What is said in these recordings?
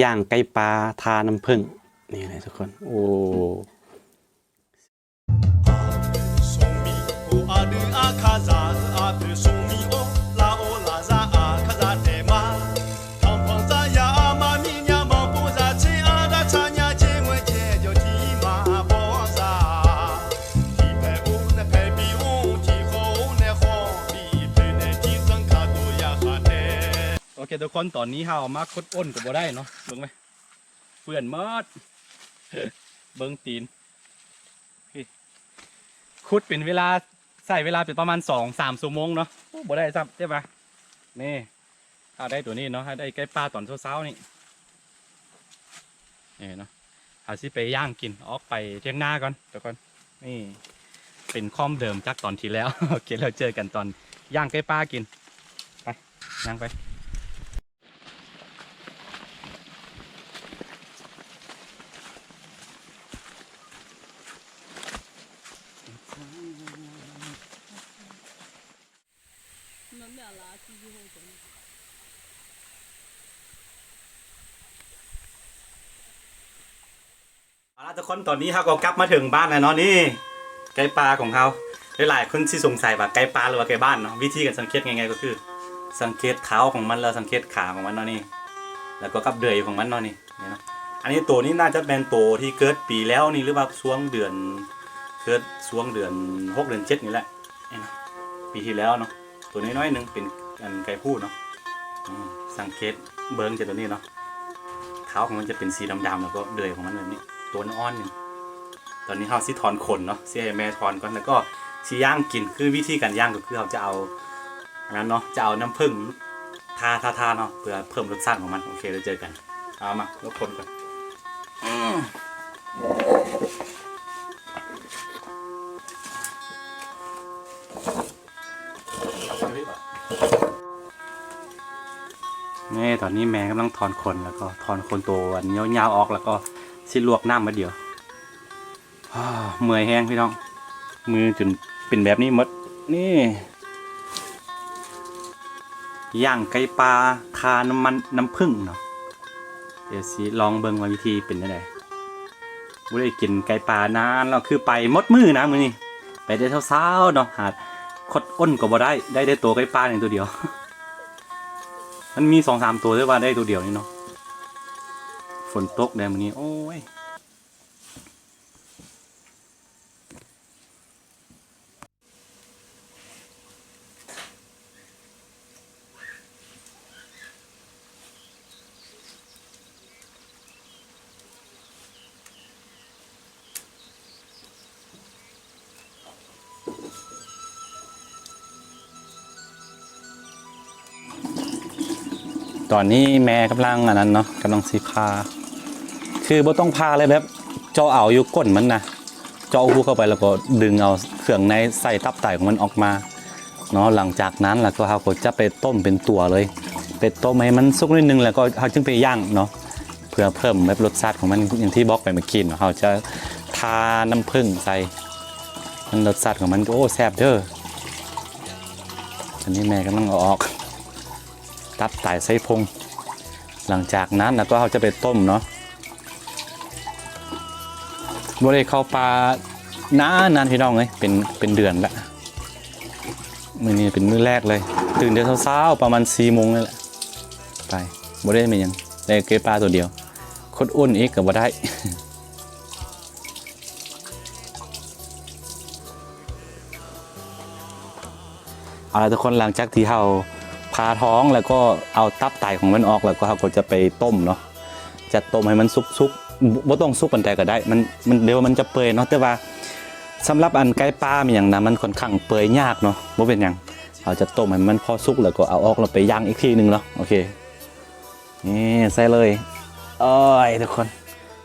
ย่างไก่ปลาทาน้ำผึ้งนี่เลยทุกคนโอ้โอเคทุกคนตอนนี้เฮามาคุดอ้นกับบ่ได้เนาะเบิ่งไหมเปื่อนมดเบิ่งตีนคุดเป็นเวลาใส่เวลาเป็นประมาณ2-3 ชั่วโมงเนาะบ่ได้ซ้ำใช่ปะนี่เอาได้ตัวนี้เนาะได้ไก่ปลาตอนเช้าๆนี่เนาะเอาสิไปย่างกินออกไปเที่ยงหน้าก่อนทุกคนนี่เป็นคอมเดิมจากตอนที่แล้วโอเคเราเจอกันตอนย่างไก่ปลากินไปย่างไปเอาละทุกคนตอนนี้เขาก็กลับมาถึงบ้านแล้วเนาะนี่ไก่ปลาของเขาหลายคนที่สงสัยว่าไก่ปลาหรือว่าไก่บ้านเนาะวิธีการสังเกตไงก็คือสังเกตเท้าของมันแล้วสังเกตขาของมันเนาะนี่แล้วก็กับเดือยของมันเนาะนี่เนาะอันนี้ตัวนี้น่าจะเป็นตัวที่เกิดปีแล้วนี่หรือว่าช่วงเดือนเกิดช่วงเดือน6 เดือน 7นี่แหละปีที่แล้วเนาะตัวน้อยๆนึงเป็นไก่ผู้เนาะสังเกตเบิ้งจากตัวนี้เนาะเท้าของมันจะเป็นสีดำๆแล้วก็เดือยของมันแบบนี้ตัวอ่อนนึงตอนนี้เขาสิถอนขนเนาะสิให้แม่ถอนก่อนแล้วก็สิย่างกินคือวิธีการย่างก็คือเขาจะเอาอันนั้นเนาะจะเอาน้ำผึ้งทาเนาะเพื่อเพิ่มรสชาติของมันโอเคเราเจอกันเอามาแล้วคนก่อนนี่ตอนนี้แม่กำลังถอนขนแล้วก็ถอนขนตัวอันยาวๆออกแล้วก็สิลวกน้ำมาเดียวเมื่อยแห้งพี่น้องมือจนเป็นแบบนี้หมดนี่ย่างไก่ปลาทาน้ำผึ้งเนาะเดี๋ยวสิลองเบิ่งว่าวิธีเป็นยังไงไม่ได้กินไก่ปลานานแล้วคือไปมดมือนะมือนี่ไปได้เช้าๆเนาะหาคดอ้นก็บ่ได้ตัวไก่ปลาอย่างตัวเดียว มันมี2-3 ตัวด้วยว่าได้ตัวเดียวนี่เนาะฝนตกแดดมื้อนี้โอ้ยตอนนี้แม่กำลังอันนั้นเนาะกำลังสีพาคือบ่ต้องพาเลยแบบเจาะเอาอยู่ก้นมันนะเจาะหูเข้าไปแล้วก็ดึงเอาเครื่องในใส่ตับไตของมันออกมาเนาะหลังจากนั้นแล้วก็เขาก็จะไปต้มเป็นตัวเลยไปต้มให้มันสุกนิดนึงแล้วก็เขาจึงไปย่างเนาะเพื่อเพิ่มแบบรสชาติของมันอย่างที่บอกไปเมื่อกี้เขาจะทาน้ำผึ้งใส่มันรสชาติของมันโอ้แซ่บเด้ออันนี้แม่กำลังเอาออกตับไตไส้พุงหลังจากนั้นแล้วก็เขาจะไปต้มเนาะบริเวณเข้าปลานานพี่น้องเลยเป็นเดือนละมื้อนี้เป็นมื้อแรกเลยตื่นเดี๋ยวเช้าๆประมาณ4 โมงนี่แหละไปบริเวณเป็นยังได้เก็บปลาตัวเดียวคดอ้นอีกกับบ่ได้ เอาละทุกคนหลังจากที่เราพาท้องแล้วก็เอาตับไตของมันออกแล้วก็เราก็จะไปต้มเนาะจะต้มให้มันสุกบ่ต้องสุกปานใดก็ได้มันเดี๋ยวมันจะเปื่อยเนาะแต่ว่าสำหรับอันไก่ปลาอย่างนั้นมันค่อนข้างเปื่อยยากเนาะบ่เป็นหยังเราจะต้มให้มันพอสุกแล้วก็เอาออกแล้วไปย่างอีกทีนึงเนาะโอเคนี่ใส่เลยโอ้ยทุกคน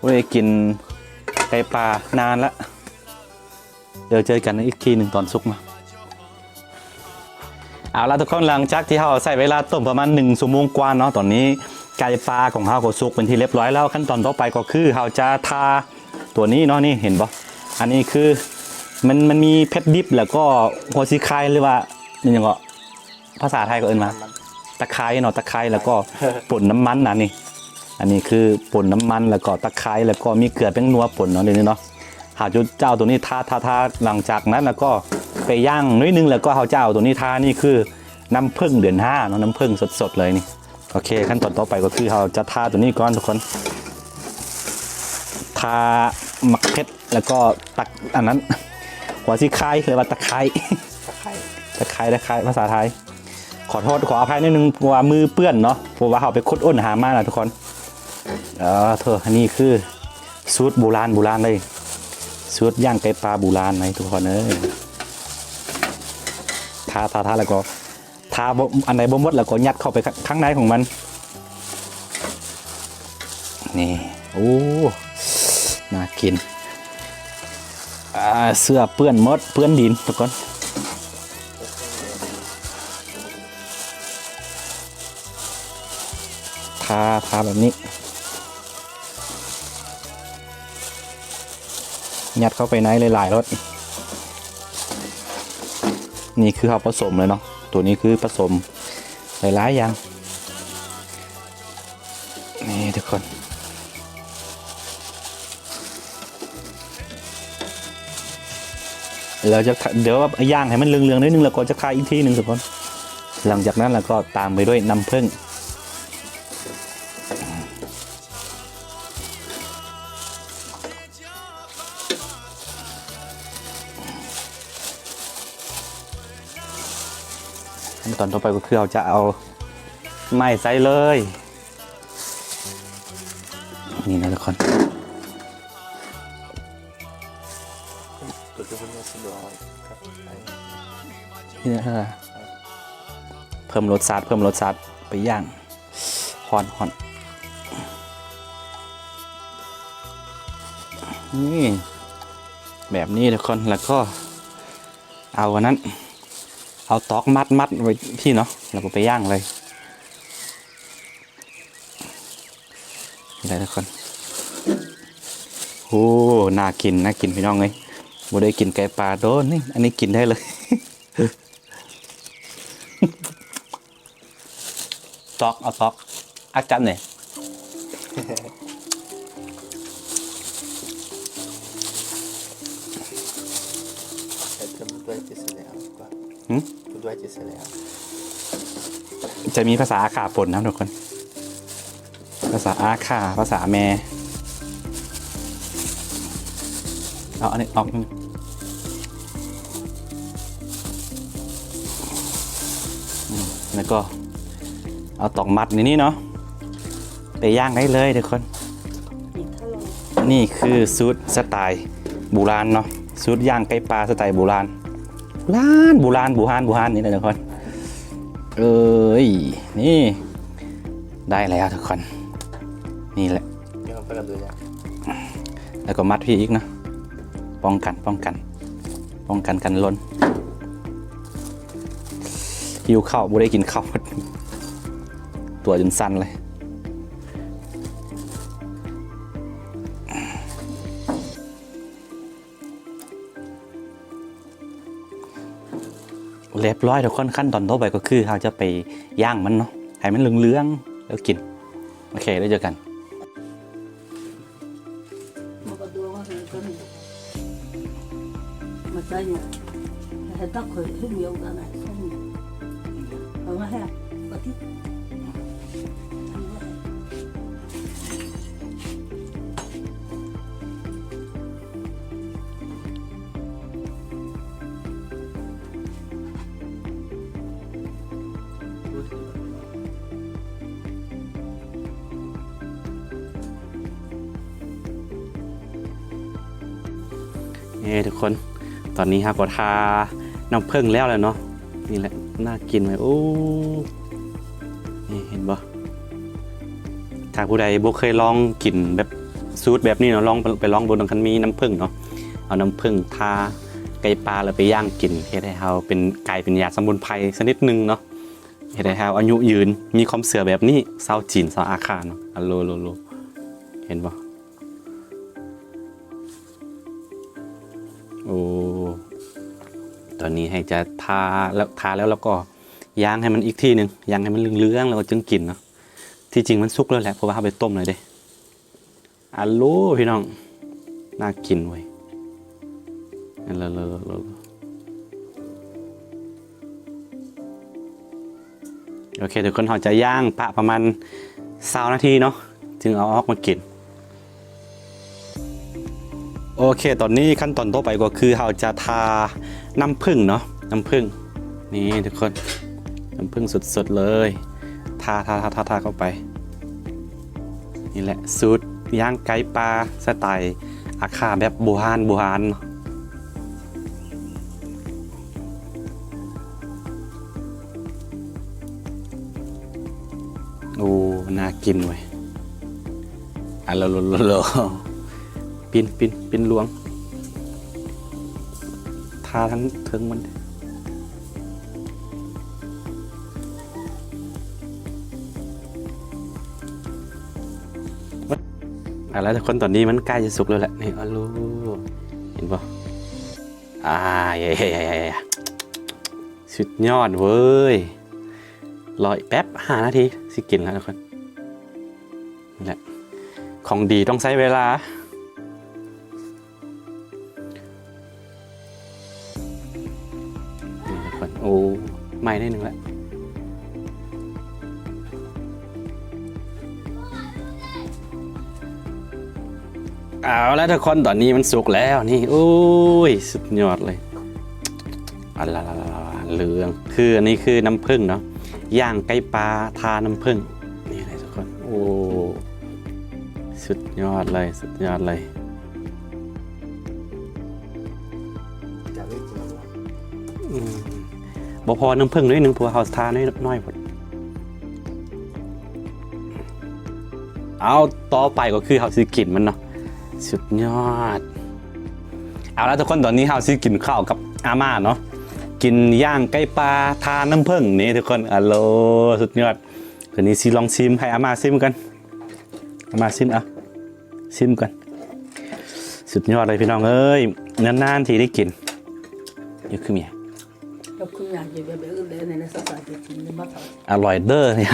บ่ได้กินไก่ปลานานละเดี๋ยวเจอกันอีกทีนึงตอนสุกมาเอาละทุกคนหลังจากที่เราใส่เวลาต้มประมาณ1 ชั่วโมงกว่าเนาะตอนนี้ไก่ปลาของเราก็สุกเป็นที่เรียบร้อยแล้วขั้นตอนต่อไปก็คือเราจะทาตัวนี้เนาะนี่เห็นปะอันนี้คือมันมีเพชรดิบแล้วก็หัวซีไคหรือว่านี่ยังก็ภาษาไทยก็เอิ้นมาตะไคร้เนาะตะไคร้แล้วก็ป่นน้ำมันนะนี่ อันนี้คือป่นน้ำมันแล้วก็ตะไคร้แล้วก็มีเกลือแป้งนัวป่นเนาะเดี๋ยวนี้เนาะหาจุดเจ้าตัวนี้ทาหลังจากนั้นแล้วก็ไปย่างนิดนึงแล้วก็เอาเจ้าตัวนี้ทานี่คือน้ำผึ้งเดือน5เนาะน้ำผึ้งสดๆเลยนี่โอเคขั้นตอนต่อไปก็คือเราจะทาตัวนี้ก่อนทุกคนทาหมักเพชรแล้วก็ตักอันนั้นหัวซีไคร้หรือว่าตะไคร้ภาษาไทยขออภัยนิดนึงว่ามือเปื้อนเนาะเพราะว่าเขาไปคุดอ้นหามานะทุกคนอันนี้คือสูตรโบราณเลยสูตรย่างไก่ปลาโบราณนะทุกคนทาแล้วก็ทาอันไหนบ่หมดแล้วก็ยัดเข้าไปข้างในของมันนี่โอ้น่ากินเสื้อเปื้อนมดเปื้อนดินทุกคนทาแบบนี้ยัดเข้าไปในหลายๆรสนี่คือเขาผสมเลยเนาะตัวนี้คือผสมหลายๆอย่างนี่ทุกคนเราจะเดี๋ยวย่างให้มันเหลืองๆนิดนึงแล้วก็จะคายอีกทีหนึ่งทุกคนหลังจากนั้นเราก็ตามไปด้วยน้ำผึ้งขั้นตอนต่อไปก็คือเราจะเอาไม้ใส่เลยนี่นะทุกคนนี่นะเพิ่มรสชาติไปย่างฮอนนี่แบบนี้ทุกคนแล้วก็เอาอันนั้นเอาตอกมัดไว้ที่เนาะแล้วก็ไปย่างเลยนี่ทุกคนโอ้น่ากินพี่น้องเลยบ่ได้กินไก่ปลาโดนนี่อันนี้กินได้เลยเอาตอกอักจันเนี่ยจะมีภาษาอาขาปนนะทุกคนภาษาอาขาภาษาแม่เอาอันนี้ออกแล้วก็เอาตอกมัดนี่เนาะไปย่างได้เลยทุกคนนี่คือสูตรสไตล์โบราณเนาะสูตรย่างไก่ปลาสไตล์โบราณนี่นะทุกคนนี่ได้แล้วทุกคนนี่แหละแล้วก็มัดพี่อีกนะป้องกันกันล้นหิวข้าวบ่ได้กินข้าวตัวจนสั่นเลยเรียบร้อยทุกคนขั้นตอนต่อไปก็คือเราจะไปย่างมันเนาะให้มันเหลืองๆแล้วกินโอเคได้เจอกันทุกคนตอนนี้ครับก็ทาน้ำผึ้งแล้วเนาะนี่แหละน่ากินไหมโอ้นี่เห็นบ่ถ้าผู้ใดบ่เคยลองกินแบบสูตรแบบนี้เนาะลองไปลองบนคันมีน้ำผึ้งเนาะเอาน้ำผึ้งทาไก่ปลาแล้วไปย่างกินเฮ็ดให้เฮาเป็นไก่เป็นยาสมุนไพรชนิดนึงเนาะเฮ็ดให้เฮาอายุยืนมีความเสื่อแบบนี้ชาวจีนชาวอาคาเนาะโลเห็นบ่โอ้ตอนนี้ให้จะทาแล้วก็ย่างให้มันอีกทีหนึ่งย่างให้มันเหลืองๆแล้วก็จึงกินเนาะ ที่จริงมันสุกแล้วแหละเพราะว่าเอาไปต้มเลยเด้อัลโหลพี่น้องน่ากินเว้ยโอเคทุกคนเราจะย่างประมาณ20 นาทีเนาะจึงเอาออกมากินโอเคตอนนี้ขั้นตอนต่อไปก็คือเราจะทาน้ำผึ้งเนาะน้ำผึ้งนี่ทุกคนน้ำผึ้งสดๆเลยทาเข้าไปนี่แหละสูตรย่างไก่ปลาสไตล์อาคาแบบโบราณโอ้น่ากินเว้ยอ่ะโลปินลวงทาทั้งเทิงมันแล้วทุกคนตอนนี้มันใกล้จะสุกแล้วแหละนี่อัลโหลเห็นป่ะเย่สุดยอดเว้ยรอแป๊บ5 นาทีสิกินแล้วทุกคนนี่แหละของดีต้องใช้เวลาทุกคนโอ้ไหม้ได้หนึ่งแล้วเอาแล้วทุกคนตอนนี้มันสุกแล้วนี่โอ้ยสุดยอดเลยเหลืองคืออันนี้คือน้ำผึ้งเนาะย่างไก่ปลาทาน้ำผึ้งนี่เลยทุกคนโอ้สุดยอดเลยบ่พอน้ำผึ้งนิดนึงเพราะเขาทาน้อยพอเอาต่อไปก็คือเขาซื้อกินมันเนาะสุดยอดเอาแล้วทุกคนตอนนี้เราซื้อกินข้าวกับอาม่าเนาะกินย่างไก่ปลาทานน้ำผึ้งนี่ทุกคนอัลโหลสุดยอดคืนนี้ลองชิมให้อาม่าชิมกันอาม่าชิมชิมกันสุดยอดเลยพี่น้องเอ้ยนานๆทีได้กินนี่คือเมียอร่อยเด้อเนี่ย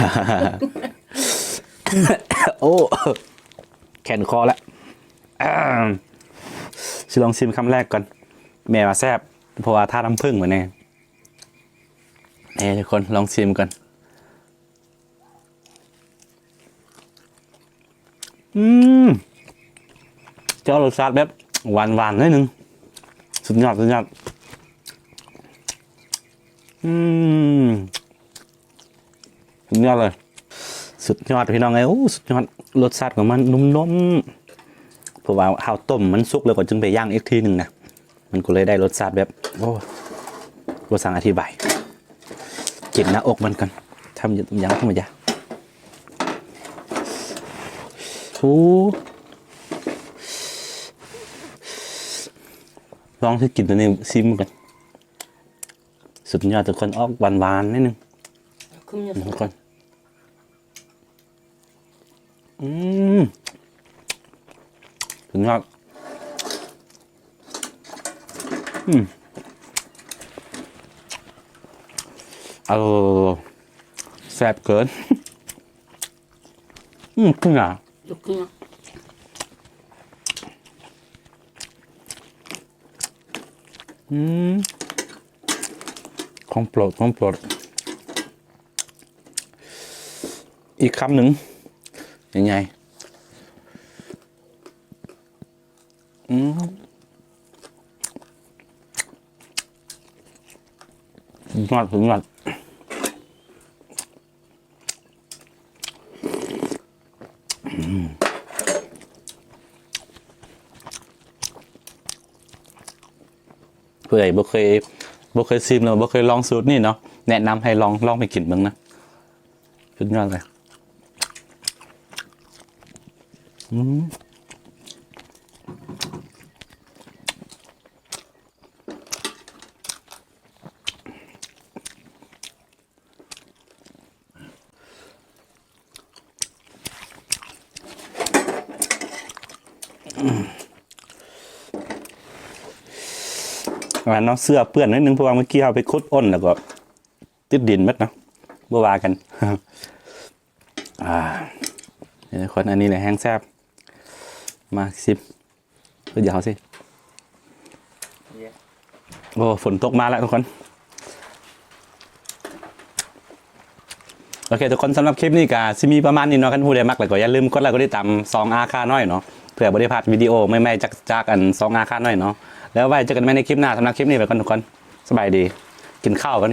โอ้แขนคอแล้วลองชิมคำแรกก่อนแม่มาแซ่บเพราะว่าทาน้ำผึ้งเหมือนไงทุกคนลองชิมกันเจ้ารสชาติแบบหวานนิดนึงสุดยอดสุดยอดเลยสุดยอดพี่น้องไงโอ้สุดยอดรสชาติของมันนุ่มๆเพราะว่าข้าวต้มมันสุกแล้วก็จึงไปย่างอีกทีหนึ่งนะมันก็เลยได้รสชาติแบบโอ้รสสั่งอธิบายกินหน้าอกมันกันทำอย่างธรรมดาลองที่กินตัวนี้ซิมกันสุดยอดทุกคนออกหวานๆนิดนึงทุกคนสุดยอดแซ่บเกินขึ้นอ่ะของโปรดอีกคำหนึ่งยังไงงอดเพื่อบ่เคยชิมแล้วบ่เคยลองสูตรนี่เนาะแนะนำให้ลองไปกินบ้างนะสุดยอดเลยเนาะเสื้อเปื้อนนิดนึงเพราะว่าเมื่อกี้เราไปคุดอ้นแล้วก็ติดดินมัดเนาะเมื่อวานกัน คนอันนี้แหละแห้งแซ่บมาซิมเดี๋ยวสิโอ้ฝนตกมาแล้วทุกคนโอเคทุกคนสำหรับคลิปนี้ก็สิมีประมาณนี้เนาะคันผู้ใดมักแล้วก็อย่าลืมกดไลค์กดติดตาม2อาคาน้อยเนาะเพื่อบ่ได้พลาดวิดีโอใหม่ๆจากอัน2อาคาน้อยเนาะแล้วไว้เจอกันใหม่ในคลิปหน้าสำหรับคลิปนี้ไปก่อนทุกคนสบายดีกินข้าวกัน